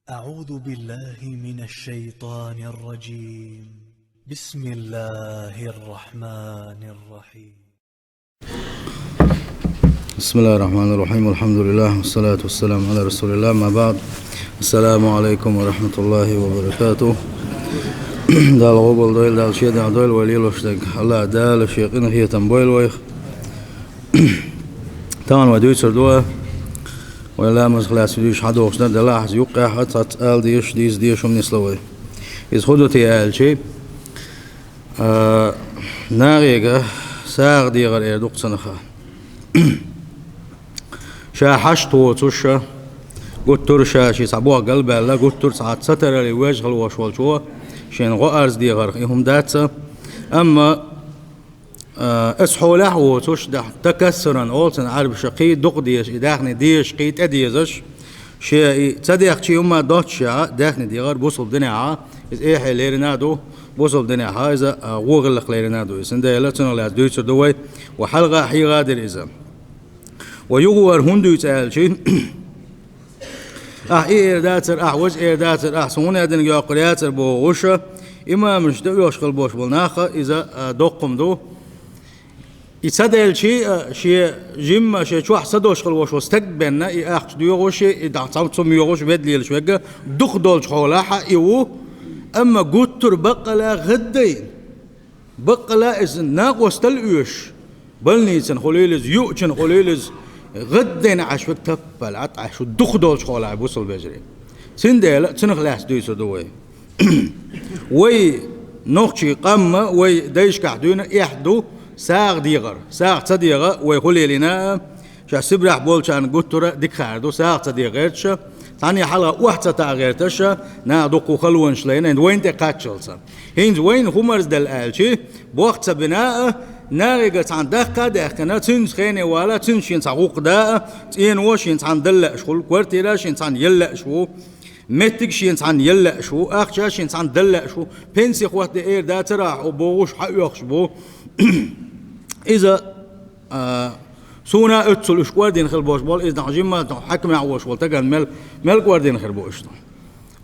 أعوذ بالله من الشيطان الرجيم. بسم الله الرحمن الرحيم. بسم الله الرحمن الرحيم، والحمد لله والصلاة والسلام على رسول الله. ما بعد، السلام عليكم ورحمة الله وبركاته. دال غوبل دويل دال شيء دال دويل وليل وشتك الله دال شيقنا هي تنبويل ويخ تان ودويت سردوه ولا مزخلاص يديش حد وخشنا دلاح يوقع حتى تقال ديش ديش من يسلوي يسخدو تيال شيء ناغيقة ساغ دي غير يردوق سنخا شا حشتو توشا قطر شاشي صابوها قلبه لا قطر ساعات ستر اللي وجه الوشوال شو شين غارز دي غير يهم داتسا أما اسحوله وتوش ده تكسرن أولسن عرب شقي دق ديش داخني ديش قيت أديزش شيء تصدق شيء يوم دوتشا داخني دي غير بوصل دنيا إذا إيه حليرنادو بوصل دنيا إذا وغل خليرنادو إذا ده لا تنقل دويتر دوي وحلقة حي غادر إذا ويغور هندو يتقال شيء إيه داتر وجه إيه داتر سمونا دين يقرياتر بوغوشة إما مش دو يشغل بوش بالناخة إذا دقم دو يتصدق شيء جيم شيء شو أحسد وشغل وش واستقبلنا يأخذ ديوغوش إذا تصمت يوغوش بدليل شوية دخل حولاها إيوه أما قطر بقلا غدين بقلا إذا ناقوس تلويش بلنيسن خليلز يوچن خليلز غدين عشوك تبل عشو دخل حولاها بوصل بجري سندل تنخلاص دويسو دوي وي نوخشي قمة وي دايش كحدونا يحدو ساغ ديغر ساغ تصديغة ويقول لنا شا سبرح بولشان قطرة ديك خاردو ساغ تصديغيرتش ثاني حلقة واحد ستاغيرتش نادوكو خلونش لينا وين تقاتشلسا هينز وين همرز دل آلشي بوقت سبناء ناريغة عن دقة دقنا تنس خيني والا تنشين ساقوق داء تين وشين عن دلق شغل كورتيرا شين عن يلق شو متك شين عن يلق شو أخشى شين عن دلق شو بنسي خوات إير دا تراح وبوش حيوخش بو إذا سونا أتصل إشكواردين خربوش بول إذا عجيمة حكم عوش بول تجن مل كواردين خربوش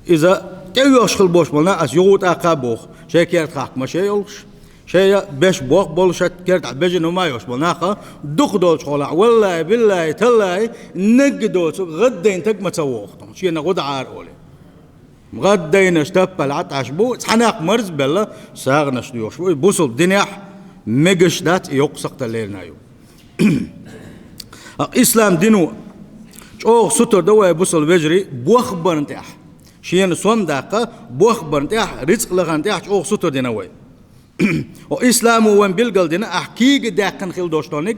إذا تيوش خربوش بولنا أس يغوت أقابوخ شيء كيرت خاك ما شيء يلش شيء بيش بوق بول شت كيرت عبجن وما يوش بولنا خا دخدوش خلا والله بالله تلاي نجدوش غدين تك ما تسووخ شيء نغود عار أولي غدين اشتبل عطش بو حناق مرز بلا ساغنش ديوش بوصل الدنيا مجش دات يقصق تليرنايو إسلام دينو أو ستر دوا بوصل بجري بوخبر نتاح شيء صوم دقة بوخبر نتاح رزق لغان نتاح أو ستر دينوي وإسلام وين بيلقل دينا أحكيج داكن خيل دوشتونك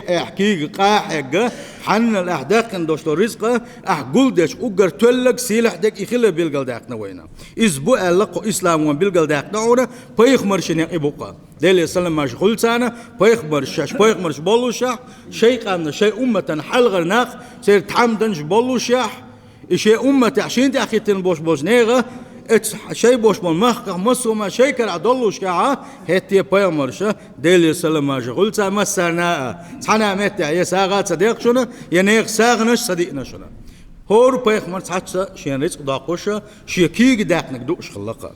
أحكيج قاحق حن الأحداكن دوشتو رزق أحقول داش أجر تولك سيلح داك يخيل بيلقل داكنا وينا إسبوع لقو إسلام وين بيلقل داكنا ونا بيخمر شنيق إبوقا دليل سلم مشغول سانا بيخمر شاش بيخمر شبولو شاح شيء قامنا شيء أمة حلغر ناخ سير تحمدن شبولو شاح شيء أمة عشان تأخذين بوش نيغة شيء بوش من مخك مسوما شيء كلا دلوش كعا هتي بيمرشة دليل سلم مشغول سا مسنا حنا متى يساغات صديق شنا ينيغ ساغنش صديقنا شنا هور بيخمر حتى شين رزق داقوشة شي كيج داقنك دوش خلقة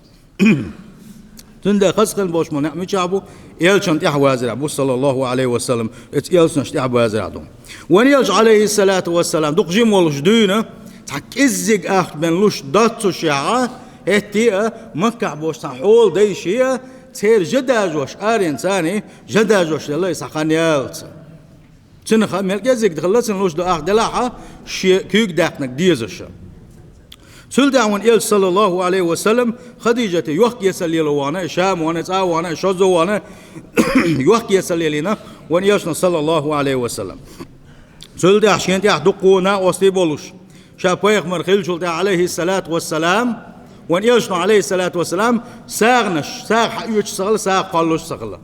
تنده خسقن بوش من نعمي شعبو يلشن تحوازر أبو صلى الله عليه وسلم يلشن تحوازر عدو وان يلش عليه الصلاة والسلام دوق جيم والش دينا تحك إزيق أخت بن لوش داتو شعا هتي مكع بوش تحول دي شيء تير جداجوش آرين ثاني جداجوش الله يسحقن يالس تنخا ملكزيك دخلتن لوش دو أخت دلاحة شي كيك داقنك ديزش سل دعوان إل صلى الله عليه وسلم خديجة يوحك يسلي لوانا شام وانا تعوانا شوزو وانا يوحك يسلي لنا وان يشنا صلى الله عليه وسلم سل دع شين دع دقونا وصلي بولوش شابيخ مرخيل شلت عليه الصلاة والسلام وان يشنا عليه الصلاة والسلام ساغنش ساغ حيوش سغل ساغ قالوش سغل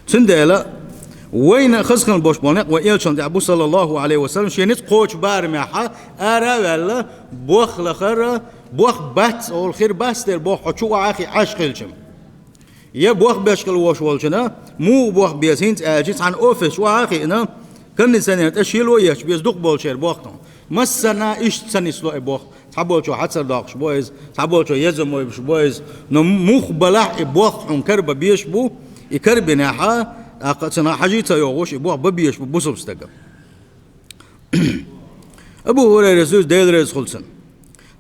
سندلا وين خسخن بوش بونق ويلشن أبو صلى الله عليه وسلم شينيت قوش بارمحة أرا ولا بوخ لخر بوخ بات أو الخير باستر بوخ شو عاخي عشقلشم يا بوخ بشكل وش والشنا مو بوخ بيسين أجيت عن أوفيس وعاخي إنا كن سنة أشيل وياش بيصدق بولشير بوقتهم مسنا إيش سنسلو إبوق تعبول شو حتى داقش بويز تعبول شو يزم ويبش بويز نمخ بلح إبوق عن كرب بيش بو يكرب ناحا أقصنا حاجيته يوغوش إبوق ببيش بو بوسب استقام أبو هريرة زوج ديل رز خلصن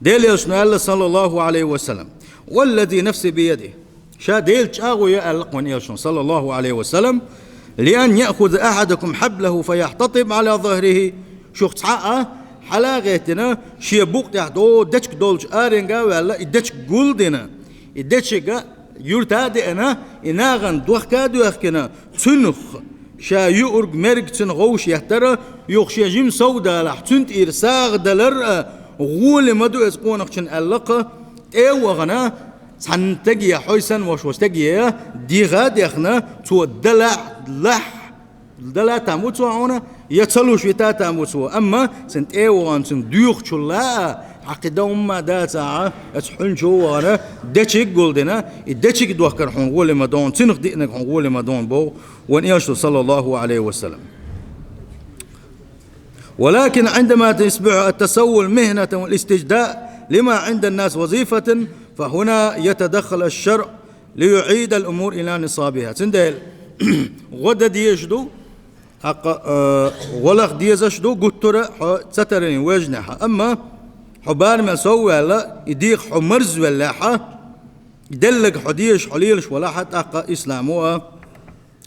ديل يشنو الله صلى الله عليه وسلم والذي نفسي بيده شا ديل تشاغو يألق من يشنو صلى الله عليه وسلم لأن يأخذ أحدكم حبله فيحتطب على ظهره شوخ تحقا حلاغتنا شي بوق تحدو دتش دولج آرنغا ولا إدتش قولدنا إدتش يرتادئنا إناغن دوخكا دوخكنا تنخ شا يؤرق مرق تنغوش يحترى يوخشي جيم سودا لح تنت إرساغ دلر غول مدو اسقونق تن ألقى وغنا سنتجي حيسن وش تجي ديغا ديخنا تو دلع لح دلع تاموتو عونا يتصلوا شويتا تاموتو أما سنت وغن سن ديوخ شلا عقدهم ما داتا اتحن شو وانا دتشيك قولدنا الدتشيك دوخكر حنقول ما دون تنخ دينك حنقول ما دون بو وان يشتو صلى الله عليه وسلم ولكن عندما تصبح التسول مهنة والاستجداء لما عند الناس وظيفة فهنا يتدخل الشرع ليعيد الأمور إلى نصابها تندل غدا ديجدو حق غلق ديزشدو قطرة سترين وجنها أما حبار ما سوى لا يديق حمرز ولا حا يدلق حديش حليلش ولا حتى أقا إسلاموها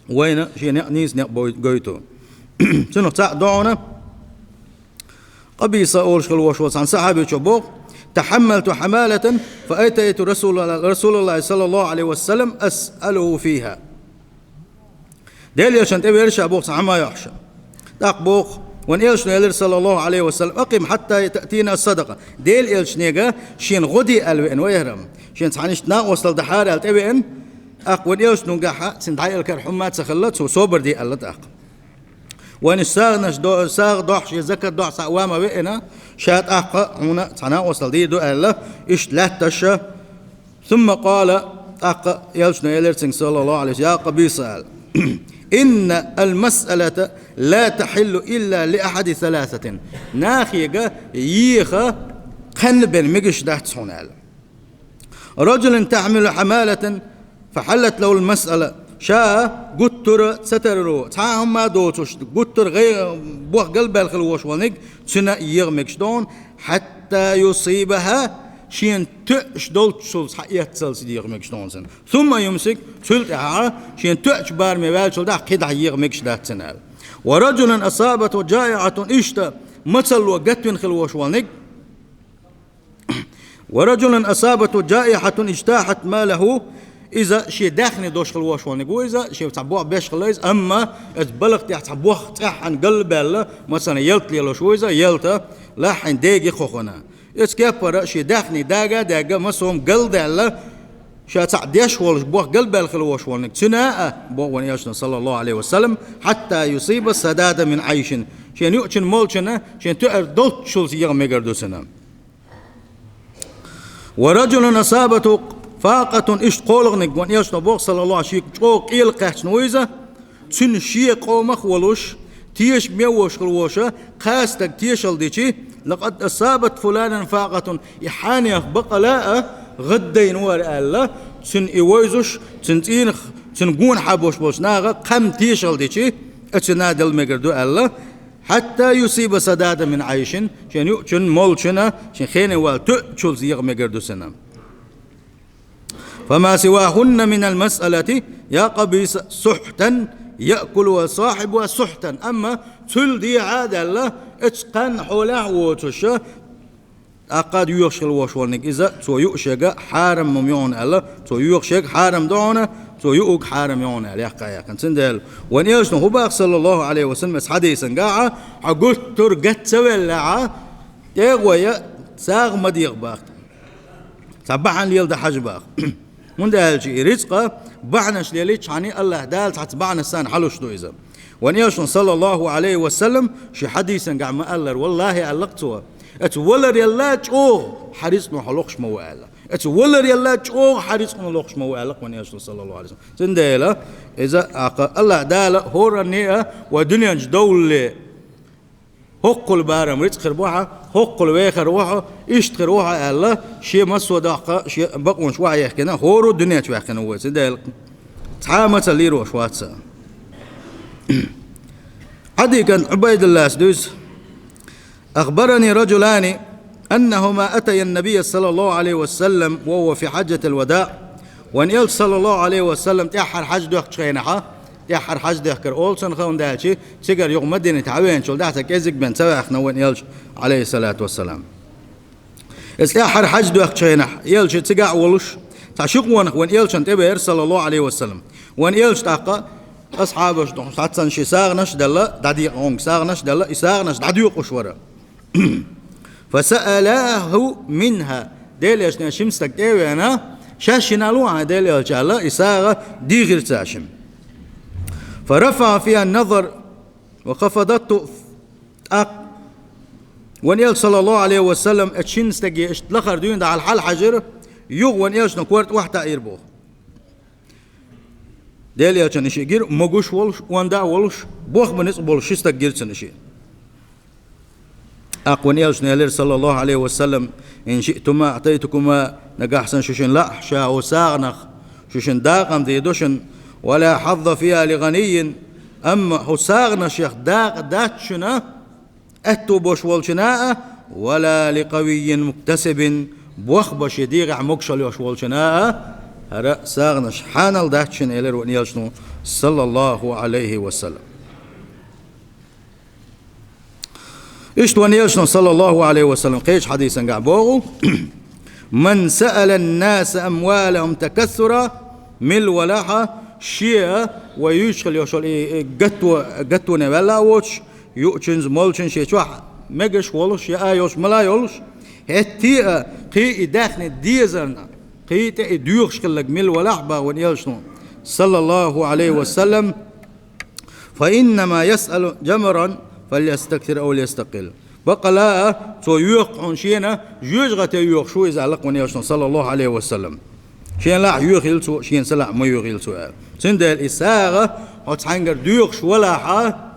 وين شيء نيس نقبو قويتو شنو تعدعونا قبيصة أولش الوشوص عن صحابي شبوق تحملت حمالة فأتيت رسول الله صلى الله عليه وسلم أسأله فيها ديل يشان تبيرش أبوق صحما يحشى تقبوق وان إلش نيلر صلى الله عليه وسلم أقيم حتى تأتينا الصدقة ديل إلش نيجا شين غدي ألوين ويهرم شين تحنش وصل دحار التبين وان إلش نجاح سندعي الكرحمات سخلت وصبر دي ألت أق وان الساغ دوحش يذكر دوح سأوامة بينا شات أق هنا تنا وصل دي دو ألا إيش لا تشى ثم قال أق إلش نيلر صلى الله عليه وسلم يا قبيصة إن المسألة لا تحل إلا لأحد ثلاثة ناخيقة ييخة قنبا مقش دهت صنال رجل تحمل حمالة فحلت له المسألة شاء قطر ستررو تعاهم ما دوتوش قطر غير بوخ قلب الخلوش ونق سنة يغمكش دون حتى يصيبها شين تأش دول تشول حقيقة سلسلة مكش دونسن ثم يمسك تلتها شين تأش بار مبال شول ده كده يغمكش ده تنال ورجل أصابته جائعة إشتا مثل وقت من خلوش ونق ورجل أصابته جائحة اجتاحت ماله إذا شي داخني دوش خلوش ونق وإذا شي تعبوه بيش خلاص أما اتبلغ تعبوه تح عن قلب الله مثلا يلت لي شو إذا يلت لا حين ديجي خوخنا إسكابرا شي داخني داغا مسهم قلد الله شا تعديش ولش بوخ قلب الخلوش ونك تناء بو ونياشنا صلى الله عليه وسلم حتى يصيب السداد من عيش شين يؤتن مولشنا شين تؤر دوت شولز يغمقردو سنة ورجل أصابته فاقة إشت قولغنك ونياشنا بوخ صلى الله عليه وسلم شوق إلقاح نويزة تن شي قومخ ولوش تيش ميوش خلوشة قاستك تيشل ديشي لقد أصابت فلانا فاقة إحاني بقلاء غدين ورألا تن إيويزوش تنتينخ تنقون حبوش بوشناغا قم تيشل ديشي اتنادل مقردو ألا حتى يصيب سداد من عيش شن يؤتن مولشنا شن خيني والتؤتشل زيغ مقردو سنة فما سواهن من المسألة يا قبيس سحتا يأكل صاحبها سحتا أما تل دي عادة الله اتقن حوله وتشا أقاد يوشل وشولنك إذا تو يؤشق حارم مميون الله تو يؤشق حارم دعونا تو يؤق حارم يون الله يا كان سندل وان يشنو هو باق صلى الله عليه وسلم حديثا قاعة عقلت ترقت سويلعا يغويا ساغ مديغ باق تبعا ليلد حج باق من دالشي رزقه بعنش ليليتش عني الله دال تتبعنا السان حلوش دو إذا وان يشن صلى الله عليه وسلم شي حديثا قاع ما قالر والله علقتوا اتولر يلاج حريص ما حلقش موال اتس ولر يلا جو حريص من لوخش مو علق من يرسل صلى الله عليه وسلم سنديلا اذا الله دالا هورني ودنيا دولة هقل بارم رزق روحه هقل ويخ روحه اشت روحه الله شيء مسوا داقه شيء بقون شويه يحكينا هورو الدنيا تحكينا هو سنديلا تعامل اللي روح واتسا عدي كان عبيد الله سدوس أخبرني رجلان أنهما أتيا النبي صلى الله عليه وسلم وهو في حجة الوداع وأن صلى الله عليه وسلم تأحر حج دوخ شينها تأحر حج دوخ كر أولسن خون دالشي تيجر يوم مدينة تعوين شول دعتا كيزك بن سواخنا وأن يلش عليه الصلاة والسلام استأحر حج دوخ شينها يلش تيجع ولش تعشق وأن يلش تبير صلى الله عليه وسلم وأن يلش تاقا أصحابه حتى شي ساغنش دلا دادي قوم ساغنش دلا يساغنش داديو قشورة فسألاه منها ديليش نشمستك ديوي أنا شاشنا لوها ديليش الله يساغ دي غير تاشم فرفع فيها النظر وخفضته ونيل صلى الله عليه وسلم اتشنستك اشتلخر دين على الحال حجر يوغ ونيلش نكورت واحدة إيربوه ديلي أشان إشي غير مغوش ولش واندا ولش بوخ بنس بولش استك غير سنشي أقوى يلش نيلر صلى الله عليه وسلم إن شئتما أعطيتكما نجاحسن شوشن لا شا وساغنخ شوشن داقم ديدوشن ولا حظ فيها لغني أما حساغنا شيخ داق داتشنا أتو بوش ولشناء ولا لقوي مكتسب بوخ بش يديغ مكشل يوش ولشناء هرا ساغنا شحانل داتشن إلر ونيلشنو صلى الله عليه وسلم إيش ونيلشنو صلى الله عليه وسلم قيش حديثا قعبوغو من سأل الناس أموالهم تكثرا مل ولاحة شيء ويشغل يوشل قطو نبلا وش يؤتشنز مولشن شيء شوح مجش ولش يا يوش ملا يولش هتي قي داخل ديزن قي تديوخش كلك مل ولاحبا ونيلشنو صلى الله عليه وسلم فإنما يسأل جمرا فليستكثر أو ليستقل بقى لا تو يوق شينا يوجغت يوق شو إذا لق ونيلشنو صلى الله عليه وسلم شين لا يوغيل سو شين سلا ما يوغيل سو سند الإساغة وتحنجر ديوخش ولا حا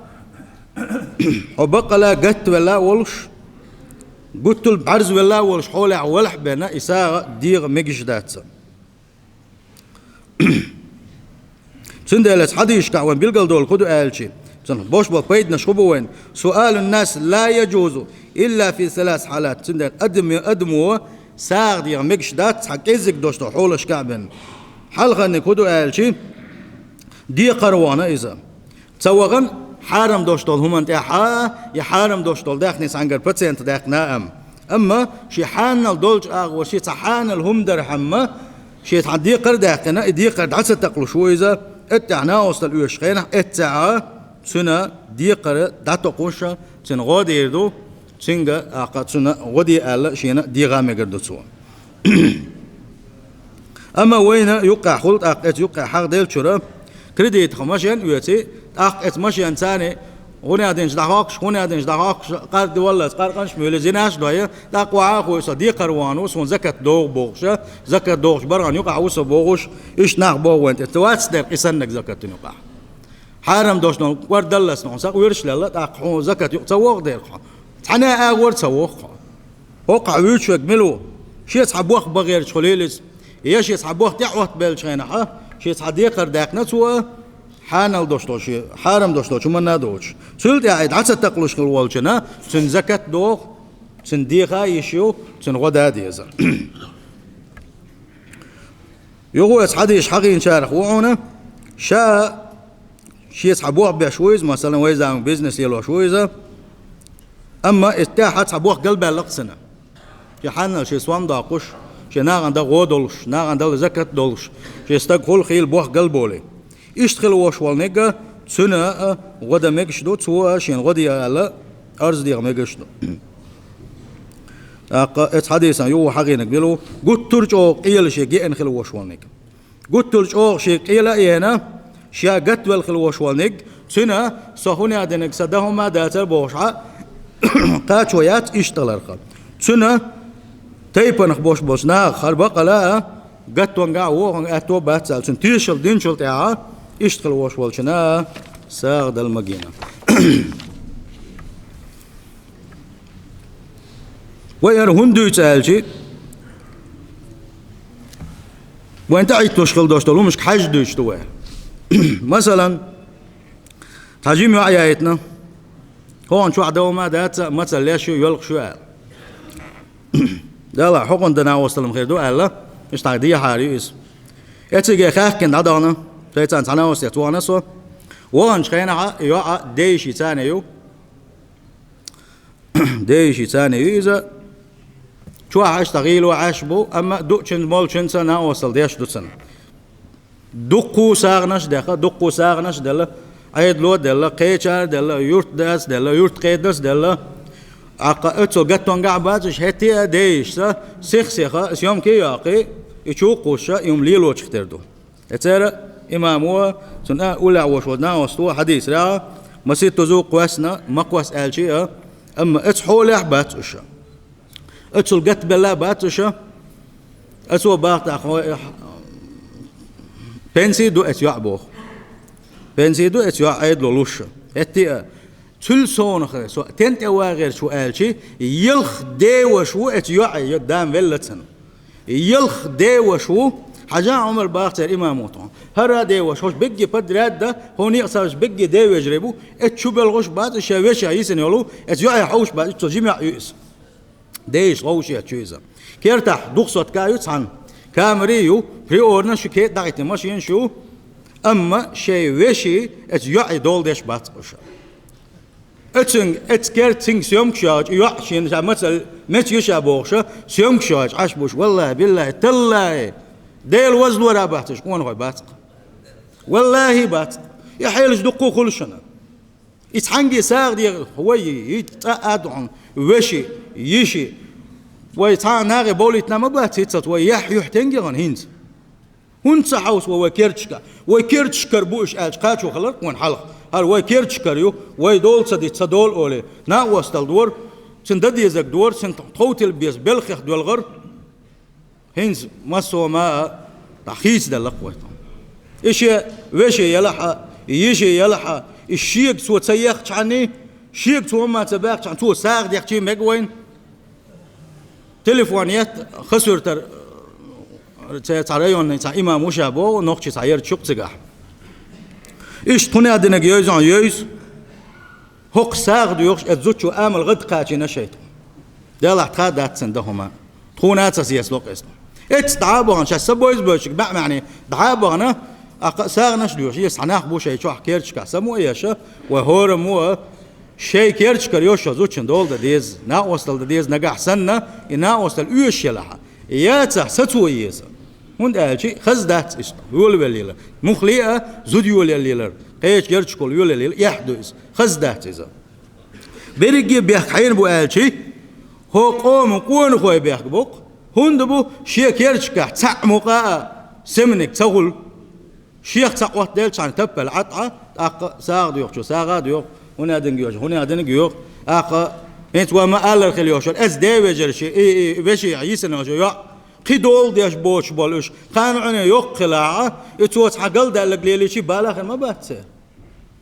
وبقى لا قت ولا ولش قلت البعرز ولا ولش حولع ولح بنا إساغة ديغ مجش داتسا سند الحديث كعوان بيلقل دول خدو آلشي بوش بقيد نشخبوين سؤال الناس لا يجوز إلا في ثلاث حالات سند أدمو ساغ ديغ مجش دات حكيزك دوشتو حولش كعبن حلقة نكودو آلشي دي قروانة إذا تسوغن حارم دوشتول هم انت يا حارم دوشتول داخني سانجر بتسنت داخنا أما شي حانل دولج وشي تحانل هم درحمة شي تعدي قر داخنا دي قر عسى تقلو شو إذا اتعنا وصل الوشخينا اتعا سنة دي قر داتو قوشة سن غودي يردو سنجا أقد سنة غودي آل شينا دي غامي قردو سوا أما وين يقع خلط أقد يقع حق ديل شرا كريديت خماشين ويتي أقد ماشين ثاني هنا دينش دعاقش هنا دينش دعاقش قرد والله قرقنش ميل زيناش دوية تقوى عاقو صديق قروانو سون زكاة دوغ بوغشة زكاة دوغش برغن يقع وسو بوغش إيش ناق بوغ أنت تواتس دير قسنك زكاة يقع حرام دوش نون ورد الله سنون ساق ويرش لا تاقحون زكاة يقتوغ دير حنا أغور تسوغ وقع ويشوك ملو شي يسحبوخ بغير شخليلس ياش يسحبوخ تعوت بالشينة شي صديق داقنا سوا حانل دوشتوش حرام دوشتوش ومن دوش سلت عيد عسى تقلوش الوالجنا سن زكاة دوغ سن ديغا يشيو سن غدا ديزا يقول حديث حقين شارح وعونا شاء شي يسحبوه بشويز مثلا ويزا عن بيزنس يلو شويزا اما استاحت حبوه قلب لقسنا شي حنا شي سوان داقوش شي ناغن دا غودولش ناغن دا زكاة دولش شي استقول خيل بوه قلبولي اشتغل وش والنجا سنة غدا مجشدو تسوا شين غدي على أرز ديغ مجشدو حديثا يو حقينك بيلو قلت ترجع قيل شيء جئن خل وش والنجا قلت ترجع شيء قيل إينا شيء قت والخل وش والنج سنة صهوني عدنك سدهم ما داتر بوشعة قاتشويات اشتغل سنة تيبن خبوش بوشنا خربق لا قط وانقع وان اتو باتسال سنتيشل دينشل تاع اشتغل وش ولشنا ساغد المقينة وير هندو يتسالشي وين تعيد تشغل دوشتلو مش حاج دوشتو مثلا تجيم عيايتنا هون شو عدوما دات مثلا ليش يلق شو قال لا حقن دنا وصل خير دو قال لا مش تعدي حاريس اتجي خاف كن عدانا تيتان تنا وسيت وانا سو وان شينا يا ديشي ثاني يو ديشي ثاني اذا شو عاش تغيل وعاش بو اما دوتشن مولشن سنه وصل ديش دوتسن دقو ساغنش دخه دقو ساغنش دله عيد لو دله قيچار دله يورت داس دله يورت قيدس دله اقا اتو قطن قعباتش هتي ديش سيخ يوم كي ياقي يشوقوش يوم ليلو تشتردو اترى امامو سنا اولى وشودنا وستو حديث لا مسيت تزوق واسنا مقوس الشي اما اتحول احباتش اتو القت بلا باتش اتو باقت اخو بنسي دو ات يعبو بنسي دو ات يعيد لولوش اتي تل سون خو تنت واغير شو الشي يلخ دي وشو ات يعي قدام فيلتن يلخ دي وشو حاجة عمر باختر إمام وطن هرا دي وشوش بيجي بدراد ده هوني أصارش بيجي دي ويجربو اتشو بالغش بعد الشاويش عيسن يقولوا اتجاه حوش بعد تجمع يؤس ديش غوش يتشويزا كيرتاح دخصت كايوت عن كامريو بريورنا شو كيت دعيت ماشيين شو أما شيء وشي اتجاه دول ديش بعد وش اتسنج اتكيرتسنج سيومكشاج يعشين مثل مت يشابوشة سيومكشاج عشبوش والله بالله تالله ديل وزن ورا باتش وين هو باتق والله باتق يا حيلش دقو كل شنا يتحنجي ساغ دي هو يتقعد وشي يشي ويتع ناغي بوليت نما باتيت ويح يحتنجرن هند هون صحوس وكيرتشكا وكيرتشكر بوش اجقاش وخلق وين حلق هل وكيرتشكر يو ويدول صدي تصدول اولي نا وستل دور سنددي يزك دور سن توتل بيس بلخخ دول غر هنز مسوا ما تحيز دلقوة إيش ويش يلحق يجي يلحق الشيك سو تسيخ عني شيك سو ما تباك عن تو ساق ديك شيء مجوين تليفونيات خسر تعريون تاع إمام مشابه نقطة تعير شوق تجاه إيش توني عندنا جيوز عن جيوز هق ساق ديوش أتزوج شو آمل غد قاتي نشيت ده لا تخادات سندهما تونات سياس لوقس اتعابوا شو سبويز بوشك بع معني دعابوا أنا ساغناش ديوش يسعناخ بوش يشوح كيرش كسمو إيش وهور مو شيء كيرش كريوش زوجين دول ديز نا وصل ديز نجح سنة نا وصل إيش يلها ياته ستويز هون أجي خزدات إيش يقول بالليل مخلية زود يقول الليل قيش كيرش كل يقول الليل يحدث خزدات إذا بيرجي بيحكين بو أجي هو قوم قون خوي بيحكبوك هون دبو شيء كيرش كح تعمقا سمنك تقول شيخ تقوت ديل كان تبل عطعة ساغ ديوخ شو ساغ ديوخ هنا دنجيوش هنا دنجيوخ انت وما قال الخليوش اس دي وجرشي اي بشي عيسنا جو قيدول ديش بوش بولوش كانوا عنا يوق قلاعة اتوت حقل دالك ليلي شي بالاخر ما باتسير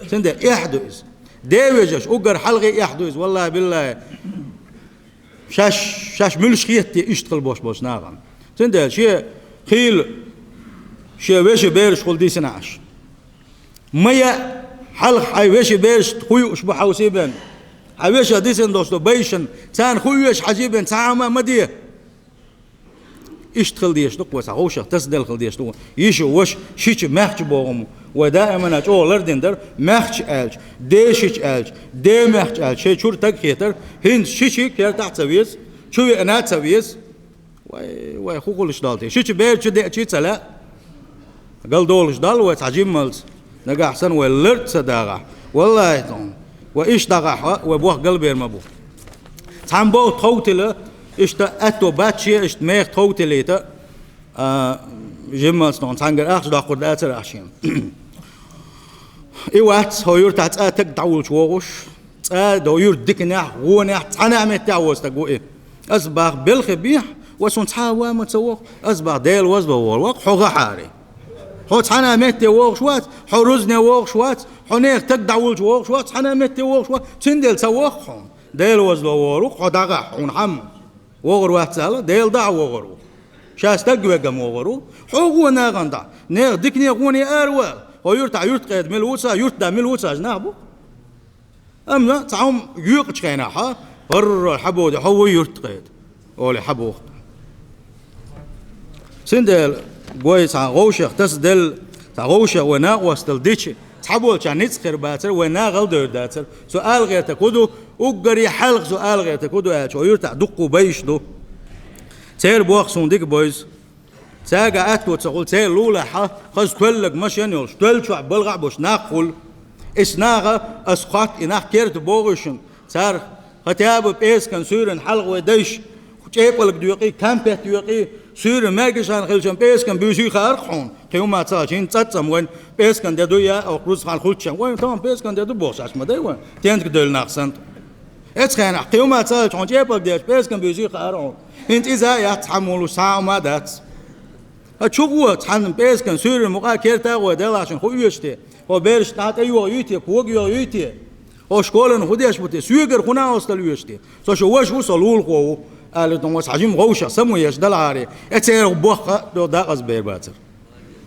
سنده يحدث دي وجرش اقر حلقي يحدث والله بالله شاش ملش خيتي اشتغل بوش ناغم سنده شي خيل شي ويش بيرش قول دي سنعش ميا حلق حيويش بيرش خوي اشبو حوسيبن حيويش ديسن دوستو بيشن تان خويش حجيبن تعاما مديه اشتغل ديش دقوة سعوشة تسدل خل ديش دقوة يشو وش شيش مخش بوهم ودائما اج اولر دندر مخش الج ديشيش الج دي مخش الج شي شور تك خيتر هند شيشي كير تحت سويس شوي انا سويس واي خوكلش دالتي شيش بير شو دي تسلا قال دولش دال وتعجيب ملز نجح حسن ولرت صداقة والله تون وإيش دقح وبوه قلبي المبو تعم بو توتله إيش تأتو باتشي إيش ميخ توتله تا جمال تون تانجر أخش داقود أتر أشين إيوات هو يرتعت أتك دعول شوغش دو يردك نح غونح أنا عمت تعوز تقول إيه أصبح بالخبيح وسون تحاوا ما تسوق أصبح ديل وزبه ووق حوغا حاري حو تحنا متي ووق شوات حو رزني ووق شوات حو نيك تقدع ولج ووق شوات تحنا متي ووق شوات تندل تسوق حون ديل وزبه ووق حو داغا حون حم وغر واحد سالة ديل دع وغرو شاس تقوى قم وغرو حوغو ناغندا نيغ ديكني غوني أروال هو يرتع يرتقيد ملوسا يرتع ملوسا جنابو أما تعوم يوقش كيناحا غر الحبو دي هو يرتقيد أولي حبو سندل قوي غوشة تسدل غوشة ونا وستل ديتش تحبول كان نتسخر باتر ونا غلدر داتر سؤال غير تكودو وقري حلق سؤال غير تكودو أشو يرتع دقو بيش دو تير بوخ صنديق بويز ساقا أتكو تقول تير لولا حا خز كلك مش ينيولش تلشع بلغع بوش ناقل إسناغا أسقاط إناح كيرت بوغشن سار ختياب بيس كان سورن حلق وديش جيبلك دوقي كامبت دوقي سورن ماجشان خلشن بيس كان بيوسي خارقون قيوم تاجين تاتسم وين بيس كان ديدويا أو كروز خال خلشن وين تمام بيس كان ديدو بوش اسمه ده وين تينك دول ناقصنت اتخان قيوم تاجون جيبلك ديش بيس كان بيوسي خارقون انت إذا يتحملوا ساعة ما دات أشوفوا تحن بيس كان سورن مقا كيرتا ودل عشان خو يشتي هو بيرش تحت أيوة يوتي فوق يوتي هو شكولن خديش بتي سويجر خنا وصل يوتي سو شو وش وصلوا القو قال لهم وسعجيم غوشة سمو يش دل عاري أتير بوخ دو داقز بير باتر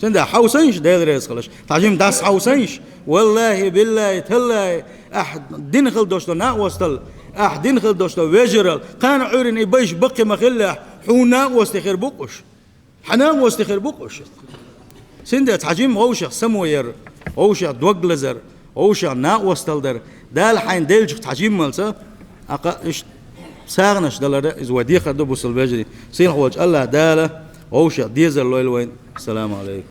سندا حوسنش دير رئيس خلش تعجيم داس حوسنش والله بالله تلا أحد دين خل دوشتو نا وصل أحد دين خل دوشتو ويجرل كان عورن يبيش بقي مخله حونا واستخير بقش حنا واستخير بقش سندا تعجيم غوشة سمو ير غوشة دوغلزر غوشة نا وصل در دال حين دلج تعجيم مالسا إيش ساغنش دلاره إز ودي خدو بوصل بجري سين خوج الله داله غوشة ديزر لويل وين السلام عليكم